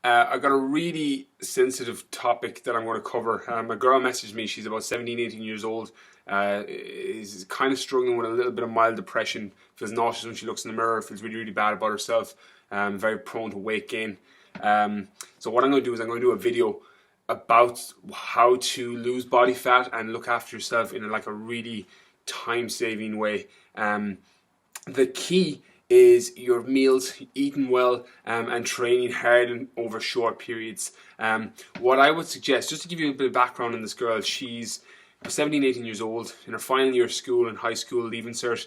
I got a really sensitive topic that I'm going to cover. A girl messaged me. She's about 17, 18 years old. Is kind of struggling with a little bit of mild depression. Feels nauseous when she looks in the mirror. Feels really, really bad about herself. Very prone to weight gain. So what I'm going to do is I'm going to do a video about how to lose body fat and look after yourself in a really time-saving way. The key is your meals, eating well, and training hard and over short periods. What I would suggest, just to give you a bit of background on this girl, she's 17, 18 years old, in her final year of school and high school, leaving cert,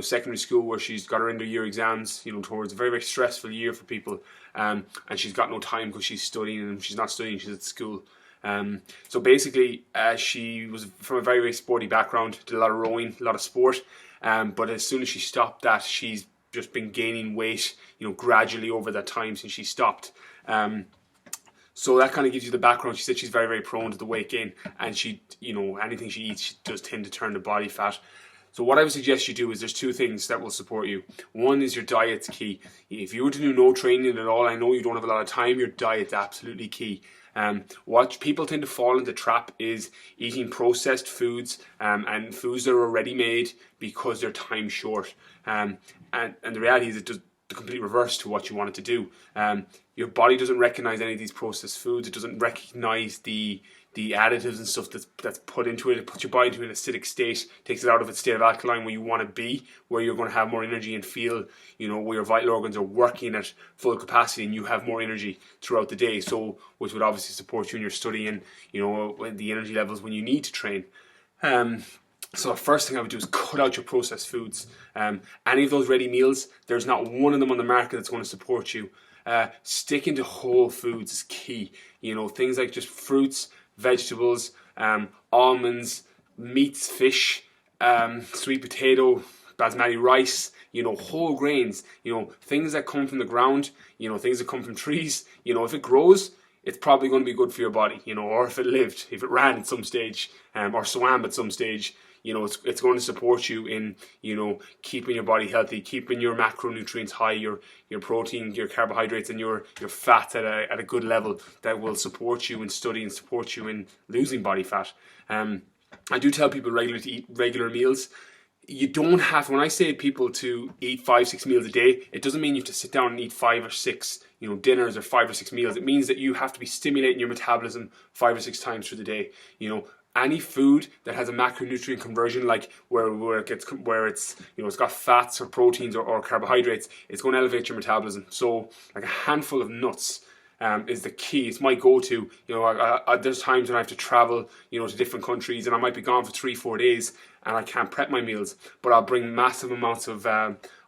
secondary school, where she's got her end of year exams, towards a very, very stressful year for people, and she's got no time because she's studying, and she's not studying, she's at school. So basically, she was from a very, very sporty background, did a lot of rowing, a lot of sport, but as soon as she stopped that, she's just been gaining weight, gradually over that time since she stopped. So that kind of gives you the background. She said she's very, very prone to the weight gain, and she, anything she eats, she does tend to turn to body fat. So what I would suggest you do is there's two things that will support you. One is your diet's key. If you were to do no training at all, I know you don't have a lot of time, your diet's absolutely key. What people tend to fall into the trap is eating processed foods and foods that are already made because they're time short. And the reality is it does the complete reverse to what you want it to do. Your body doesn't recognize any of these processed foods. It doesn't recognize the additives and stuff that's put into it. It puts your body into an acidic state, takes it out of its state of alkaline where you want to be, where you're going to have more energy and feel, where your vital organs are working at full capacity and you have more energy throughout the day. So, which would obviously support you in your study and, the energy levels when you need to train. So the first thing I would do is cut out your processed foods. Any of those ready meals, there's not one of them on the market that's going to support you. Sticking to whole foods is key. Things like just fruits, vegetables, almonds, meats, fish, sweet potato, basmati rice, whole grains, things that come from the ground, things that come from trees. If it grows, it's probably going to be good for your body, or if it lived, if it ran at some stage, or swam at some stage, it's going to support you in, keeping your body healthy, keeping your macronutrients high, your protein, your carbohydrates, and your fats at a good level that will support you in studying, support you in losing body fat. I do tell people regularly to eat regular meals. You don't have, when I say people to eat 5-6 meals a day, it doesn't mean you have to sit down and eat 5 or 6, dinners or 5 or 6 meals. It means that you have to be stimulating your metabolism 5 or 6 times through the day. Any food that has a macronutrient conversion, like where it's it's got fats or proteins or carbohydrates, it's going to elevate your metabolism. So like a handful of nuts is the key. It's my go-to. There's times when I have to travel, to different countries, and I might be gone for 3-4 days, and I can't prep my meals, but I'll bring massive amounts of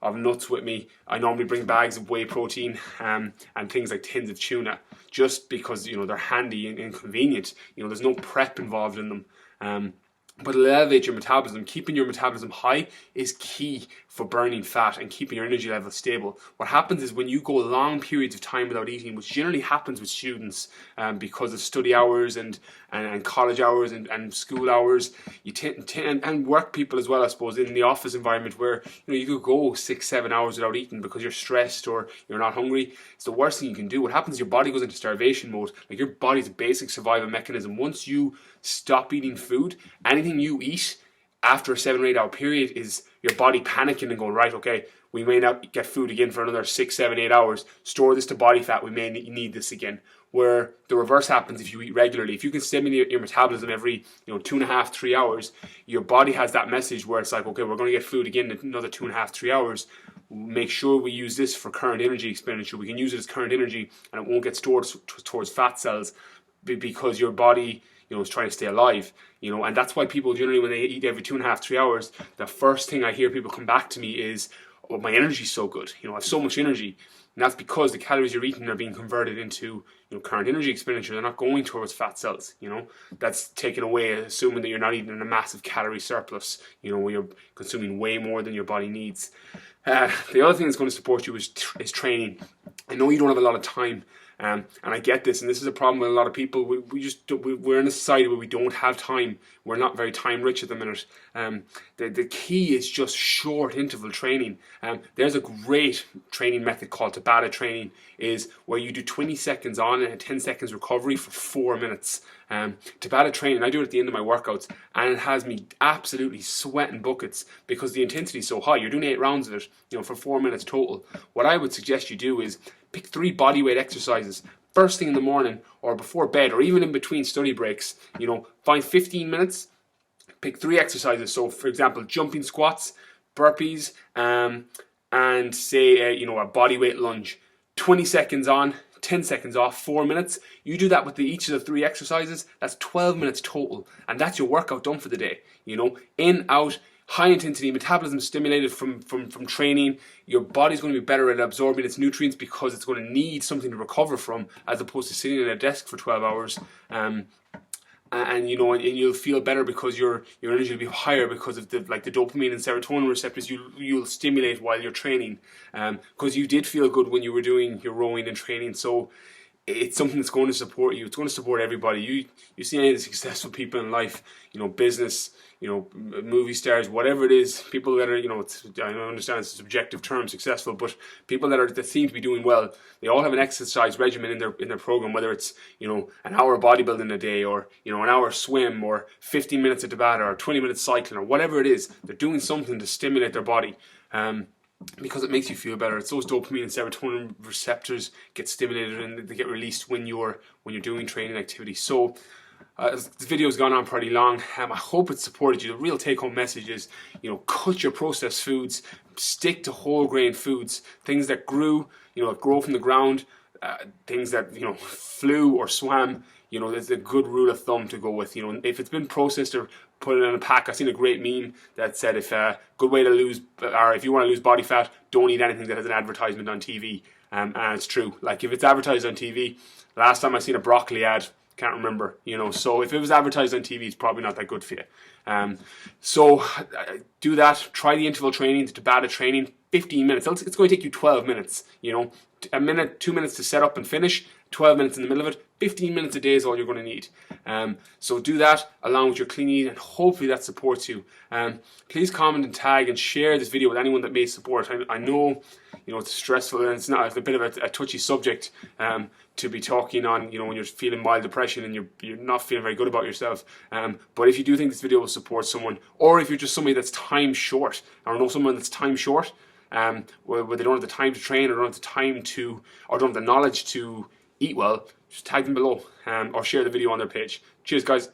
nuts with me. I normally bring bags of whey protein and things like tins of tuna, just because they're handy and convenient. There's no prep involved in them. But it'll elevate your metabolism. Keeping your metabolism high is key for burning fat and keeping your energy level stable. What happens is when you go long periods of time without eating, which generally happens with students because of study hours and college hours and school hours, you and work people as well, I suppose, in the office environment where you could go 6-7 hours without eating because you're stressed or you're not hungry. It's the worst thing you can do. What happens is your body goes into starvation mode. Like, your body's basic survival mechanism. Once you stop eating food, anything you eat after a 7 or 8 hour period is your body panicking and going, right, okay, we may not get food again for another 6, 7, 8 hours. Store this to body fat. We may need this again. Where the reverse happens if you eat regularly. If you can stimulate your metabolism every 2.5, 3 hours, your body has that message where it's like, okay, we're going to get food again in another 2.5, 3 hours. Make sure we use this for current energy expenditure. We can use it as current energy, and it won't get stored towards fat cells because your body is trying to stay alive. And that's why people generally, when they eat every 2.5, 3 hours, the first thing I hear people come back to me is, oh, my energy's so good. I have so much energy. And that's because the calories you're eating are being converted into current energy expenditure. They're not going towards fat cells. That's taken away, assuming that you're not eating in a massive calorie surplus, where you're consuming way more than your body needs. The other thing that's going to support you is training. I know you don't have a lot of time, and I get this, and this is a problem with a lot of people. We're in a society where we don't have time. We're not very time rich at the minute. The key is just short interval training. There's a great training method called Tabata training, is where you do 20 seconds on and 10 seconds recovery for 4 minutes. Tabata training, I do it at the end of my workouts, and it has me absolutely sweating buckets because the intensity is so high. You're doing 8 rounds of it, for 4 minutes total. What I would suggest you do is pick 3 bodyweight exercises first thing in the morning or before bed or even in between study breaks. Find 15 minutes, pick 3 exercises. So for example, jumping squats, burpees, and say a bodyweight lunge. 20 seconds on, 10 seconds off, 4 minutes. You do that with each of the 3 exercises. That's 12 minutes total, and that's your workout done for the day. In, out, high intensity, metabolism stimulated from training. Your body's going to be better at absorbing its nutrients because it's going to need something to recover from, as opposed to sitting at a desk for 12 hours. And you'll feel better because your energy will be higher because of the dopamine and serotonin receptors you'll stimulate while you're training, because you did feel good when you were doing your rowing and training. So it's something that's going to support you. It's going to support everybody. You see any of the successful people in life, business, movie stars, whatever it is, people that are, I understand it's a subjective term, successful, but people that seem to be doing well, they all have an exercise regimen in their program, whether it's, an hour of bodybuilding a day, or, an hour swim, or 15 minutes of Tabata, or 20 minutes cycling, or whatever it is. They're doing something to stimulate their body. Because it makes you feel better. It's those dopamine and serotonin receptors get stimulated and they get released when you're doing training activity. So this video has gone on pretty long. I hope it supported you. The real take-home message is, cut your processed foods, stick to whole grain foods, things that grow from the ground, things that flew or swam. There's a good rule of thumb to go with. If it's been processed or put it in a pack. I've seen a great meme that said if you want to lose body fat, don't eat anything that has an advertisement on TV. And it's true. Like if it's advertised on TV, last time I seen a broccoli ad, can't remember. So if it was advertised on TV, it's probably not that good for you. So do that. Try the interval training, the Tabata training. 15 minutes. It's going to take you 12 minutes. A minute, 2 minutes to set up and finish. 12 minutes in the middle of it. 15 minutes a day is all you're going to need. So do that along with your clean eating, and hopefully that supports you. Please comment and tag and share this video with anyone that may support. I know it's stressful and it's a bit of a touchy subject to be talking on, when you're feeling mild depression and you're not feeling very good about yourself. But if you do think this video will support someone, or if you're just somebody that's time short, or know someone that's time short, where they don't have the time to train, or don't have the time to, or don't have the knowledge to eat well, just tag them below, or share the video on their page. Cheers, guys.